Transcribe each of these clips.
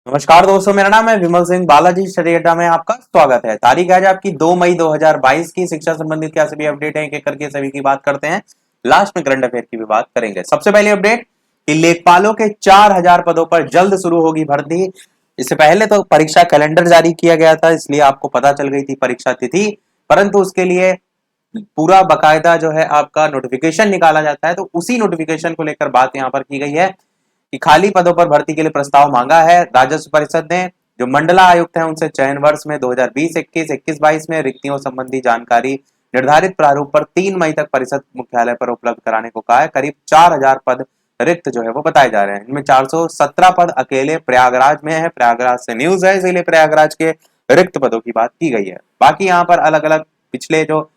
नमस्कार दोस्तों, मेरा नाम है विमल सिंह। बालाजी स्टडी अड्डा में आपका स्वागत है। तारीख आज आपकी 2 मई 2022 की। शिक्षा संबंधित क्या सभी अपडेट है, एक एक करके सभी की बात करते हैं। लास्ट में करंट अफेयर की भी बात करेंगे। सबसे पहले अपडेट कि लेखपालों के 4000 पदों पर जल्द शुरू होगी भर्ती। इससे पहले तो परीक्षा कैलेंडर जारी किया गया था, इसलिए आपको पता चल गई थी परीक्षा तिथि, परंतु उसके लिए पूरा बकायदा जो है आपका नोटिफिकेशन निकाला जाता है। तो उसी नोटिफिकेशन को लेकर बात यहां पर की गई है कि खाली पदों पर भर्ती के लिए प्रस्ताव मांगा है। राजस्व परिषद ने जो मंडला आयुक्त हैं उनसे चयन वर्ष में 2020-21, 21-22 में रिक्तियों संबंधी जानकारी निर्धारित प्रारूप पर 3 मई तक परिषद मुख्यालय पर उपलब्ध कराने को कहा है। करीब 4000 पद रिक्त जो है वो बताए जा रहे हैं। इनमें 417 पद अकेले प्रयागराज में है। प्रयागराज से न्यूज है, इसीलिए प्रयागराज के रिक्त पदों की बात की गई है। बाकी यहाँ पर अलग अलग पिछले जो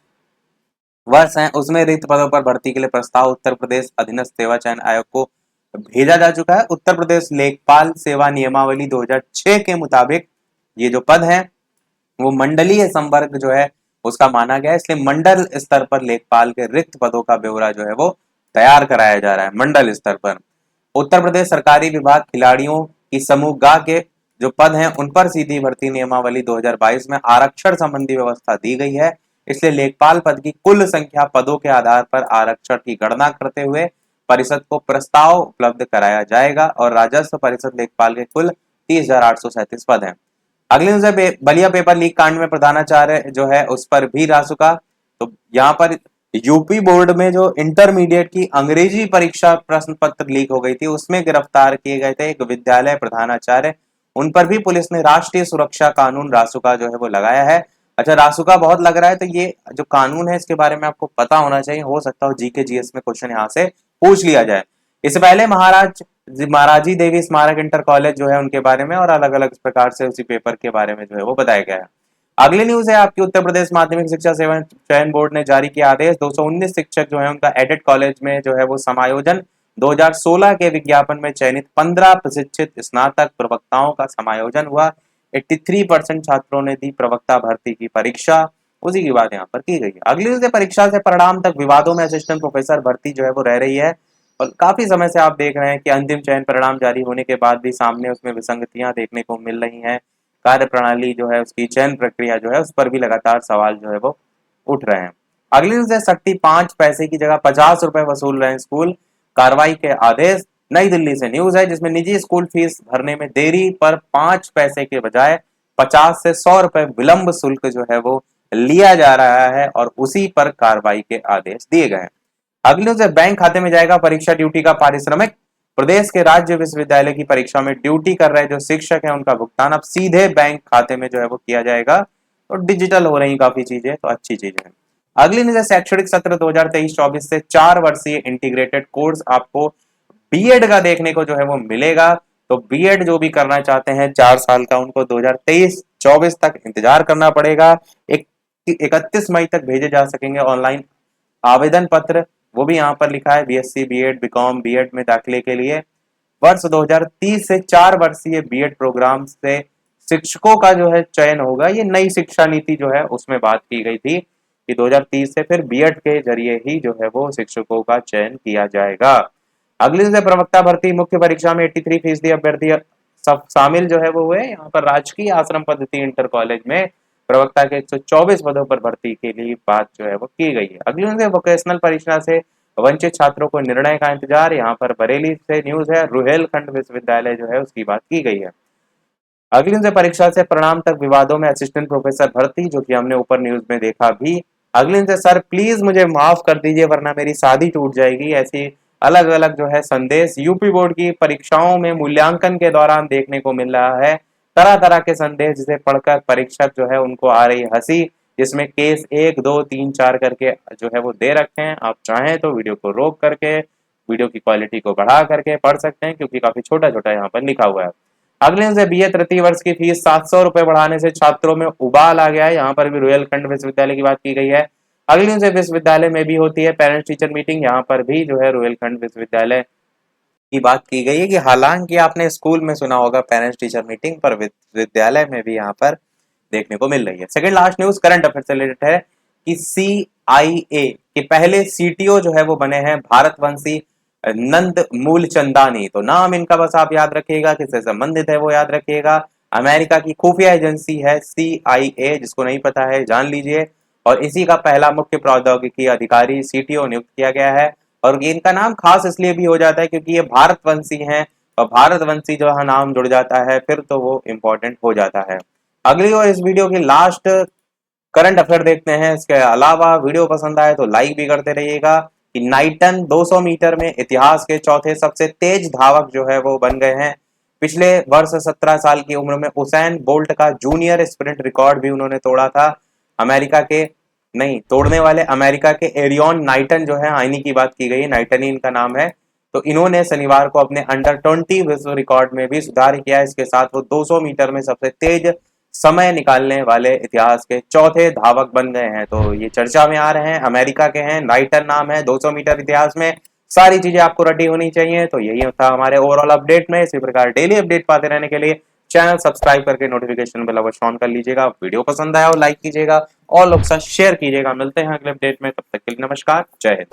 वर्ष हैं उसमें रिक्त पदों पर भर्ती के लिए प्रस्ताव उत्तर प्रदेश अधीनस्थ सेवा चयन आयोग को भेजा जा चुका है। उत्तर प्रदेश लेखपाल सेवा नियमावली 2006 के मुताबिक ये जो पद है वो मंडलीय संवर्ग जो है उसका माना गया है, इसलिए मंडल स्तर पर लेखपाल के रिक्त पदों का ब्यौरा जो है वो तैयार कराया जा रहा है मंडल स्तर पर। उत्तर प्रदेश सरकारी विभाग खिलाड़ियों की समूह गा के जो पद हैं उन पर सीधी भर्ती नियमावली 2022 में आरक्षण संबंधी व्यवस्था दी गई है। इसलिए लेखपाल पद की कुल संख्या पदों के आधार पर आरक्षण की गणना करते हुए परिषद को प्रस्ताव उपलब्ध कराया जाएगा और राजस्व परिषद लेखपाल के कुल 30,837 पद हैं। अगली न्यूज है बलिया पेपर लीक कांड में प्रधानाचार्य जो है उस पर भी रासुका। तो यहाँ पर यूपी बोर्ड में जो इंटरमीडिएट की अंग्रेजी परीक्षा प्रश्न पत्र लीक हो गई थी उसमें गिरफ्तार किए गए थे एक विद्यालय प्रधानाचार्य, उन पर भी पुलिस ने राष्ट्रीय सुरक्षा कानून रासुका जो है वो लगाया है। अच्छा, रासुका बहुत लग रहा है, तो ये जो कानून है इसके बारे में आपको पता होना चाहिए। हो सकता हो जीके जीएस में क्वेश्चन यहाँ से पूछ लिया जाए। इससे पहले महाराजी देवी स्मारक इंटर कॉलेज जो है उनके बारे में और अलग अलग प्रकार से उसी पेपर के बारे में जो है वो बताया गया है। अगली न्यूज है आपकी उत्तर प्रदेश माध्यमिक शिक्षा सेवा चयन बोर्ड ने जारी किया आदेश। 219 शिक्षक जो है उनका एडेड कॉलेज में जो है वो समायोजन। 2016 के विज्ञापन में चयनित 15 प्रशिक्षित स्नातक प्रवक्ताओं का समायोजन हुआ। 83% छात्रों ने दी प्रवक्ता भर्ती की परीक्षा। उसी की बात यहाँ पर की गई है। अगली न्यूज है परीक्षा से परिणाम तक विवादों में असिस्टेंट प्रोफेसर भर्ती जो है वो रह रही है और काफी समय से आप देख रहे हैं कि अंतिम चयन परिणाम जारी होने के बाद भी सामने उसमें विसंगतियां देखने को मिल रही हैं। कार्य प्रणाली जो है उसकी चयन प्रक्रिया जो है उस पर भी लगातार सवाल जो है वो उठ रहे हैं। अगली न्यूज है सख्ती 5 पैसे की जगह 50 रुपए वसूल रहे हैं स्कूल, कार्रवाई के आदेश। नई दिल्ली से न्यूज है जिसमें निजी स्कूल फीस भरने में देरी पर 5 पैसे के बजाय 50 से 100 रुपए विलंब शुल्क जो है वो लिया जा रहा है और उसी पर कार्रवाई के आदेश दिए गए हैं। अगली न्यूज है बैंक खाते में जाएगा परीक्षा ड्यूटी का पारिश्रमिक। प्रदेश के राज्य विश्वविद्यालय की परीक्षा में ड्यूटी कर रहे जो शिक्षक हैं उनका भुगतान अब सीधे बैंक खाते में जो है वो किया जाएगा। तो डिजिटल हो रही काफी चीजें, तो अच्छी चीज है। अगली न्यूज है शैक्षणिक सत्र 2023-24 से 4 वर्षीय इंटीग्रेटेड कोर्स आपको बीएड का देखने को जो है वो मिलेगा। तो बीएड जो भी करना चाहते हैं 4 साल का, उनको 2023-24 तक इंतजार करना पड़ेगा। 31 मई तक भेजे जा सकेंगे ऑनलाइन आवेदन पत्र। वो भी यहाँ पर लिखा है बीएससी बीएड बीकॉम बीएड में दाखिले के लिए वर्ष 2030 से 4 वर्षीय बीएड प्रोग्राम से शिक्षकों का जो है चयन होगा। ये नई शिक्षा नीति जो है उसमें बात की गई थी कि 2030 से फिर बीएड के जरिए ही जो है वो शिक्षकों का चयन किया जाएगा। अगली से प्रवक्ता भर्ती मुख्य परीक्षा में 83% अभ्यर्थी सब शामिल जो है वो हुए। यहाँ पर राजकीय आश्रम पद्धति इंटर कॉलेज में प्रवक्ता के 124 पदों पर भर्ती के लिए बात जो है वो की गई है। अगली उनसे वोकेशनल परीक्षा से वंचित छात्रों को निर्णय का इंतजार। यहाँ पर बरेली से न्यूज है रुहेलखंड विश्वविद्यालय जो है उसकी बात की गई है। अगली उनसे परीक्षा से परिणाम तक विवादों में असिस्टेंट प्रोफेसर भर्ती, जो कि हमने ऊपर न्यूज में देखा भी। अगली उनसे सर प्लीज मुझे माफ कर दीजिए वरना मेरी शादी टूट जाएगी। ऐसी अलग अलग जो है संदेश यूपी बोर्ड की परीक्षाओं में मूल्यांकन के दौरान देखने को मिल रहा है। तरह तरह के संदेश जिसे पढ़कर परीक्षक जो है उनको आ रही हंसी, जिसमें केस 1 2 3 4 करके जो है वो दे रखे हैं। आप चाहें तो वीडियो को रोक करके वीडियो की क्वालिटी को बढ़ा करके पढ़ सकते हैं क्योंकि काफी छोटा छोटा यहाँ पर लिखा हुआ है। अगले से बीए तृतीय वर्ष की फीस 700 रुपए बढ़ाने से छात्रों में उबाल आ गया है। यहाँ पर भी रुहेलखंड विश्वविद्यालय की बात की गई है। अगली से विश्वविद्यालय में भी होती है पेरेंट्स टीचर मीटिंग। यहाँ पर भी जो है रुहेलखंड विश्वविद्यालय की बात की गई है कि हालांकि आपने स्कूल में सुना होगा पेरेंट्स टीचर मीटिंग, पर विद्यालय में भी यहाँ पर देखने को मिल रही है। Second last news current affair से रिलेटेड है कि सीआईए के पहले सीटीओ जो है वो बने हैं भारतवंशी नंद मूलचंदानी। तो नाम इनका बस आप याद रखिएगा, किससे संबंधित है वो याद रखिएगा। अमेरिका की खुफिया एजेंसी है CIA, जिसको नहीं पता है जान लीजिए। और इसी का पहला मुख्य प्रौद्योगिकी अधिकारी CTO नियुक्त किया गया है। और इनका नाम खास इसलिए भी हो जाता है क्योंकि ये भारतवंशी हैं, और भारतवंशी जो है नाम जुड़ जाता है फिर तो वो इम्पोर्टेंट हो जाता है। अगली और इस वीडियो की लास्ट करंट अफेयर देखते हैं। इसके अलावा वीडियो पसंद आए तो लाइक भी करते रहिएगा। कि नाइटन 200 मीटर में इतिहास के चौथे सबसे तेज धावक जो है वो बन गए हैं। पिछले वर्ष 17 साल की उम्र में उसैन बोल्ट का जूनियर स्प्रिंट रिकॉर्ड भी उन्होंने तोड़ा था। अमेरिका के नहीं, तोड़ने वाले अमेरिका के एरियन नाइटन जो है, इन्हीं की बात की गई, नाइटन ही इनका नाम है। तो इन्होंने शनिवार को अपने अंडर 20 विश्व रिकॉर्ड में भी सुधार किया। इसके साथ वो 200 मीटर में सबसे तेज समय निकालने वाले इतिहास के चौथे धावक बन गए हैं। तो ये चर्चा में आ रहे हैं, अमेरिका के हैं, नाइटन नाम है, 200 मीटर इतिहास में। सारी चीजें आपको रेडी होनी चाहिए। तो यही था हमारे ओवरऑल अपडेट में। इसी प्रकार डेली अपडेट पाते रहने के लिए चैनल सब्सक्राइब करके नोटिफिकेशन बेल अवश्य ऑन कर लीजिएगा। वीडियो पसंद आया हो लाइक कीजिएगा और लोग साथ शेयर कीजिएगा। मिलते हैं अगले अपडेट में, तब तक के लिए नमस्कार, जय हिंद।